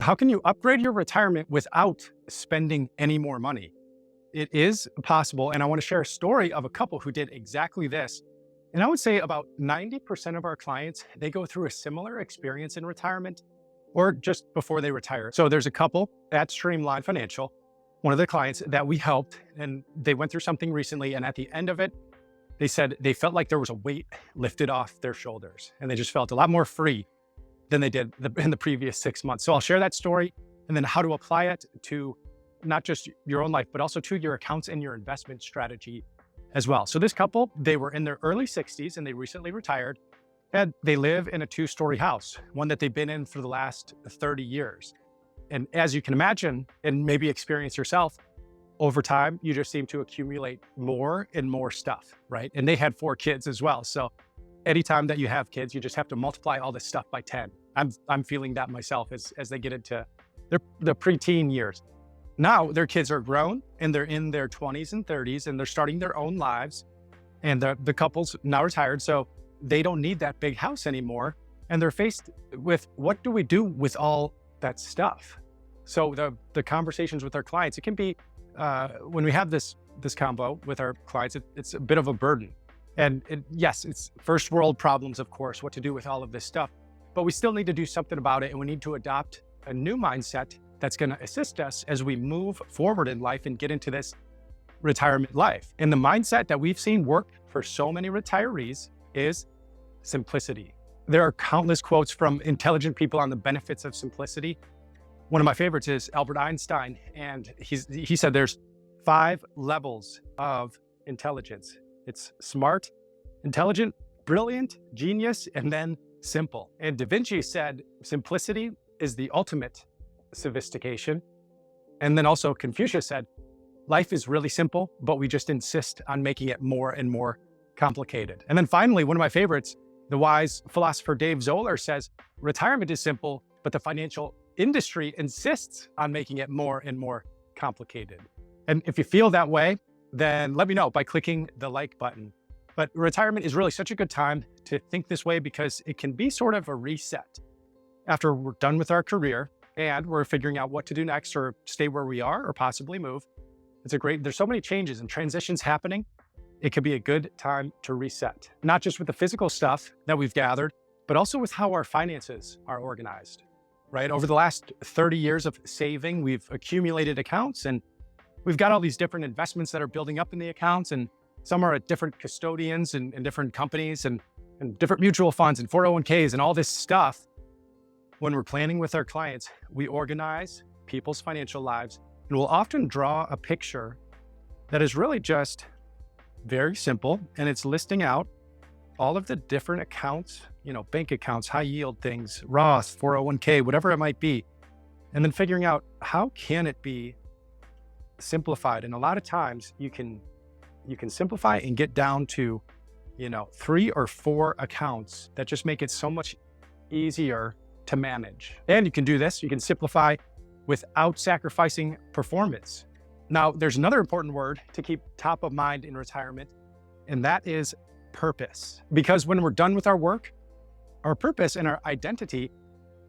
How can you upgrade your retirement without spending any more money? It is possible. And I want to share a story of a couple who did exactly this. And I would say about 90% of our clients, they go through a similar experience in retirement or just before they retire. So there's a couple at Streamline Financial, one of the clients that we helped, and they went through something recently. And at the end of it, they said they felt like there was a weight lifted off their shoulders and they just felt a lot more free than they did in the previous 6 months. So I'll share that story and then how to apply it to not just your own life, but also to your accounts and your investment strategy as well. So this couple, they were in their early 60s and they recently retired, and they live in a 2-story house, one that they've been in for the last 30 years. And as you can imagine, and maybe experience yourself, over time, you just seem to accumulate more and more stuff, right? And they had 4 kids as well. So anytime that you have kids, you just have to multiply all this stuff by 10. I'm feeling that myself as they get into the preteen years. Now their kids are grown and they're in their 20s and 30s and they're starting their own lives. And the couple's now retired, so they don't need that big house anymore. And they're faced with, what do we do with all that stuff? So the conversations with our clients, it can be, when we have this combo with our clients, it's a bit of a burden. And yes, it's first world problems, of course, what to do with all of this stuff, but we still need to do something about it. And we need to adopt a new mindset that's going to assist us as we move forward in life and get into this retirement life. And the mindset that we've seen work for so many retirees is simplicity. There are countless quotes from intelligent people on the benefits of simplicity. One of my favorites is Albert Einstein. And he said there's 5 levels of intelligence. It's smart, intelligent, brilliant, genius, and then simple. And Da Vinci said simplicity is the ultimate sophistication. And then also Confucius said, life is really simple, but we just insist on making it more and more complicated. And then finally, one of my favorites, the wise philosopher Dave Zoller says, retirement is simple, but the financial industry insists on making it more and more complicated. And if you feel that way, then let me know by clicking the like button. But retirement is really such a good time to think this way because it can be sort of a reset. After we're done with our career and we're figuring out what to do next or stay where we are or possibly move, there's so many changes and transitions happening. It could be a good time to reset, not just with the physical stuff that we've gathered, but also with how our finances are organized, right? Over the last 30 years of saving, we've accumulated accounts and we've got all these different investments that are building up in the accounts, and some are at different custodians and different companies and different mutual funds and 401ks and all this stuff. When we're planning with our clients, we organize people's financial lives and we'll often draw a picture that is really just very simple. And it's listing out all of the different accounts, bank accounts, high yield things, Roth, 401k, whatever it might be. And then figuring out how can it be simplified. And a lot of times you can simplify and get down to, 3 or 4 accounts that just make it so much easier to manage. And you can do this, you can simplify without sacrificing performance. Now, there's another important word to keep top of mind in retirement, and that is purpose. Because when we're done with our work, our purpose and our identity,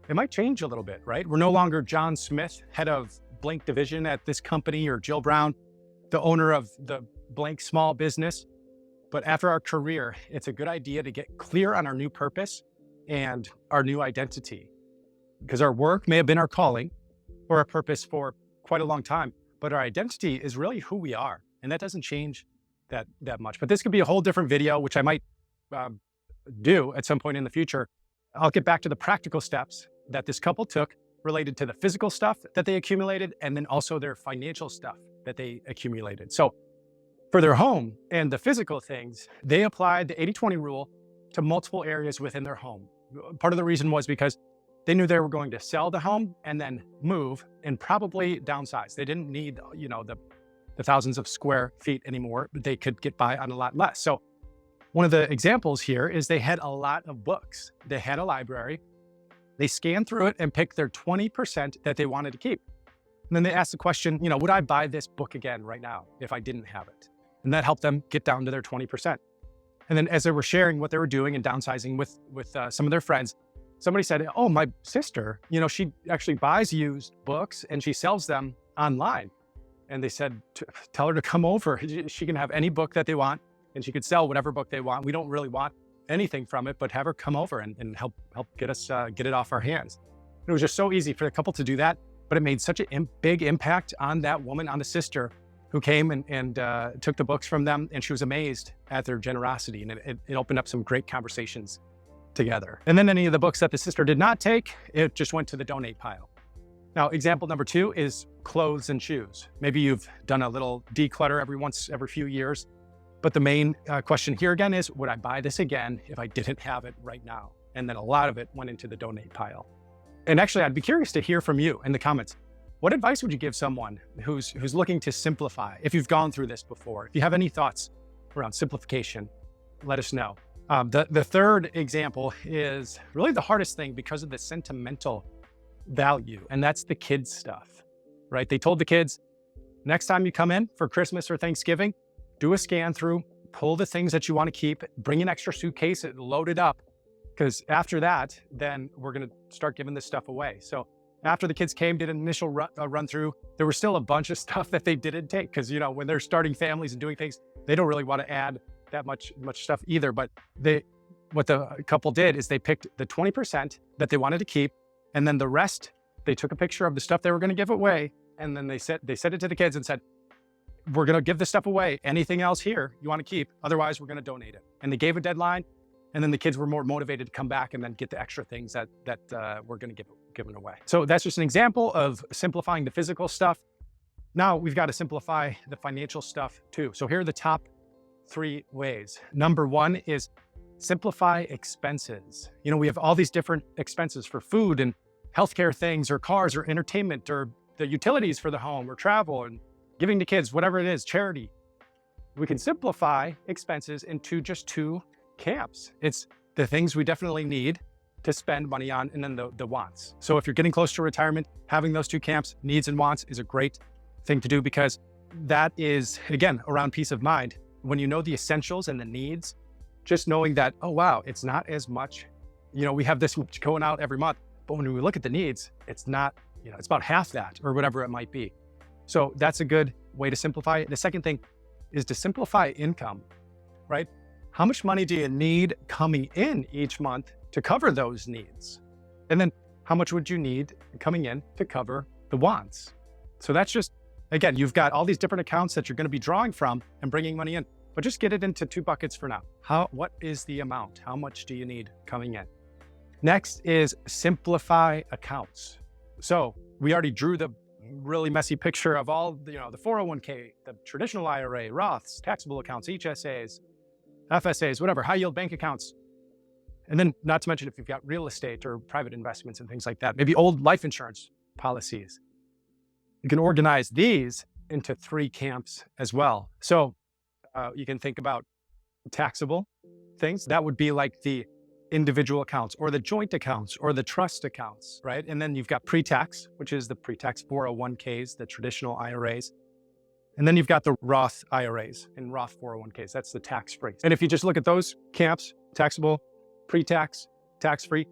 it might change a little bit, right? We're no longer John Smith, head of blank division at this company, or Jill Brown, the owner of the blank small business. But after our career, it's a good idea to get clear on our new purpose and our new identity. Because our work may have been our calling or a purpose for quite a long time, but our identity is really who we are. And that doesn't change that much. But this could be a whole different video, which I might do at some point in the future. I'll get back to the practical steps that this couple took related to the physical stuff that they accumulated and then also their financial stuff that they accumulated. So for their home and the physical things, they applied the 80-20 rule to multiple areas within their home. Part of the reason was because they knew they were going to sell the home and then move and probably downsize. They didn't need, the thousands of square feet anymore, but they could get by on a lot less. So one of the examples here is they had a lot of books. They had a library. They scanned through it and picked their 20% that they wanted to keep. And then they asked the question, would I buy this book again right now if I didn't have it? And that helped them get down to their 20%. And then as they were sharing what they were doing and downsizing with some of their friends, somebody said, oh, my sister, she actually buys used books and she sells them online. And they said, tell her to come over. She can have any book that they want and she could sell whatever book they want. We don't really want anything from it, but have her come over and help get us, get it off our hands. It was just so easy for the couple to do that, but it made such a big impact on that woman, on the sister who came and took the books from them. And she was amazed at their generosity. And it opened up some great conversations together. And then any of the books that the sister did not take, it just went to the donate pile. Now, example number 2 is clothes and shoes. Maybe you've done a little declutter every few years, but the main question here again is, would I buy this again if I didn't have it right now? And then a lot of it went into the donate pile. And actually, I'd be curious to hear from you in the comments. What advice would you give someone who's looking to simplify? If you've gone through this before, if you have any thoughts around simplification, let us know. The third example is really the hardest thing because of the sentimental value, and that's the kids stuff, right? They told the kids, next time you come in for Christmas or Thanksgiving, do a scan through, pull the things that you want to keep, bring an extra suitcase, load it up, because after that, then we're going to start giving this stuff away. So after the kids came, did an initial run through, there was still a bunch of stuff that they didn't take because, when they're starting families and doing things, they don't really want to add that much stuff either. But what the couple did is they picked the 20% that they wanted to keep, and then the rest, they took a picture of the stuff they were going to give away, and then they sent it to the kids and said, we're going to give this stuff away. Anything else here you want to keep, otherwise we're going to donate it. And they gave a deadline, and then the kids were more motivated to come back and then get the extra things that we're going to give away. So that's just an example of simplifying the physical stuff. Now we've got to simplify the financial stuff too. So here are the top 3 ways. Number 1 is simplify expenses. We have all these different expenses for food and healthcare things, or cars, or entertainment, or the utilities for the home, or travel, and giving to kids, whatever it is, charity. We can simplify expenses into just 2 camps. It's the things we definitely need to spend money on, and then the wants. So if you're getting close to retirement, having those 2 camps, needs and wants, is a great thing to do, because that is, again, around peace of mind. When you know the essentials and the needs, just knowing that, oh, wow, it's not as much, we have this much going out every month, but when we look at the needs, it's not, it's about half that, or whatever it might be. So that's a good way to simplify it. The second thing is to simplify income, right? How much money do you need coming in each month to cover those needs? And then how much would you need coming in to cover the wants? So that's just, again, you've got all these different accounts that you're going to be drawing from and bringing money in, but just get it into 2 buckets for now. What is the amount? How much do you need coming in? Next is simplify accounts. So we already drew the really messy picture of all, the 401k, the traditional IRA, Roths, taxable accounts, HSAs, FSAs, whatever, high yield bank accounts. And then not to mention if you've got real estate or private investments and things like that, maybe old life insurance policies. You can organize these into 3 camps as well. So you can think about taxable things. That would be like the individual accounts, or the joint accounts, or the trust accounts, right? And then you've got pre-tax, which is the pre-tax 401ks, the traditional IRAs. And then you've got the Roth IRAs and Roth 401ks. That's the tax-free. And if you just look at those camps, taxable, pre-tax, tax-free,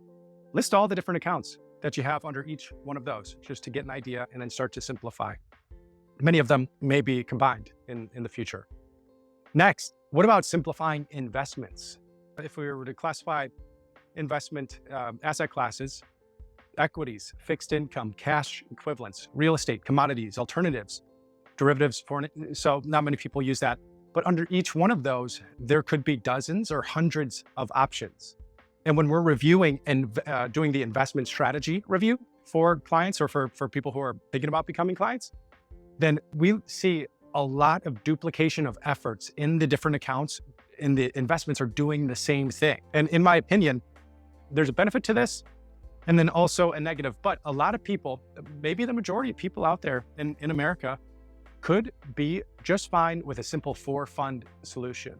list all the different accounts that you have under each one of those, just to get an idea and then start to simplify. Many of them may be combined in the future. Next, what about simplifying investments? If we were to classify investment asset classes, equities, fixed income, cash equivalents, real estate, commodities, alternatives, derivatives, so not many people use that. But under each one of those, there could be dozens or hundreds of options. And when we're reviewing and doing the investment strategy review for clients, or for people who are thinking about becoming clients, then we see a lot of duplication of efforts in the different accounts, and the investments are doing the same thing. And in my opinion, there's a benefit to this, and then also a negative. But a lot of people, maybe the majority of people out there in America, could be just fine with a simple 4-fund solution.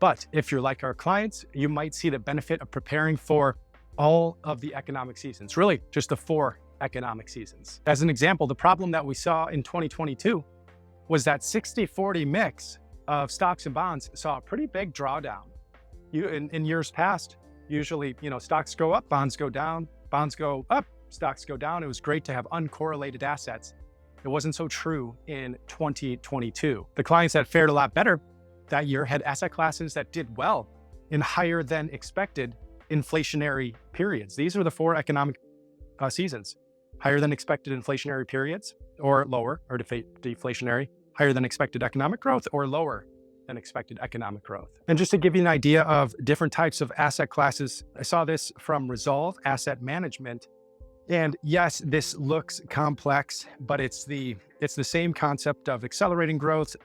But if you're like our clients, you might see the benefit of preparing for all of the economic seasons, really just the 4 economic seasons. As an example, the problem that we saw in 2022 was that 60-40 mix of stocks and bonds saw a pretty big drawdown. In years past, Usually, stocks go up, bonds go down, bonds go up, stocks go down. It was great to have uncorrelated assets. It wasn't so true in 2022. The clients that fared a lot better that year had asset classes that did well in higher than expected inflationary periods. These are the 4 economic seasons: higher than expected inflationary periods, or lower, or deflationary, higher than expected economic growth, or lower than expected economic growth. And just to give you an idea of different types of asset classes, I saw this from Resolve Asset Management. And yes, this looks complex, but it's the same concept of accelerating growth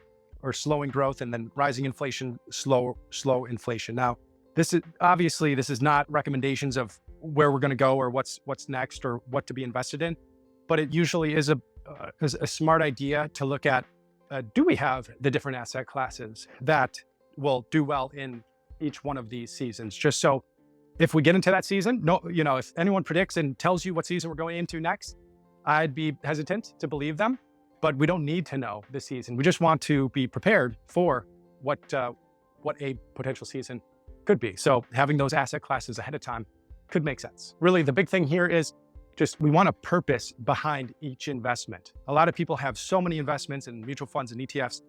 or slowing growth, and then rising inflation, slow inflation. Now, this is not recommendations of where we're going to go or what's next or what to be invested in, but it usually is a smart idea to look at, do we have the different asset classes that will do well in each one of these seasons? Just so if we get into that season, if anyone predicts and tells you what season we're going into next, I'd be hesitant to believe them, but we don't need to know the season. We just want to be prepared for what a potential season could be. So having those asset classes ahead of time could make sense. Really, the big thing here is just we want a purpose behind each investment. A lot of people have so many investments in mutual funds and ETFs,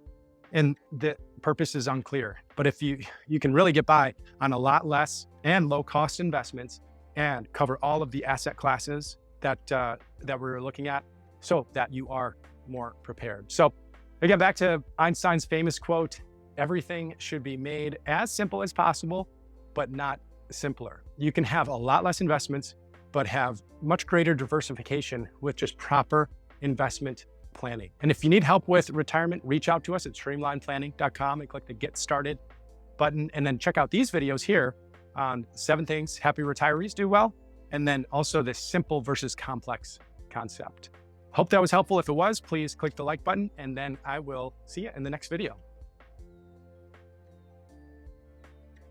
and the purpose is unclear. But if you can really get by on a lot less and low cost investments and cover all of the asset classes that we're looking at, so that you are more prepared. So again, back to Einstein's famous quote, everything should be made as simple as possible, but not simpler. You can have a lot less investments, but have much greater diversification with just proper investment planning. And if you need help with retirement, reach out to us at streamlineplanning.com and click the Get Started button. And then check out these videos here on 7 things happy retirees do well, and then also this simple versus complex concept. Hope that was helpful. If it was, please click the like button, and then I will see you in the next video.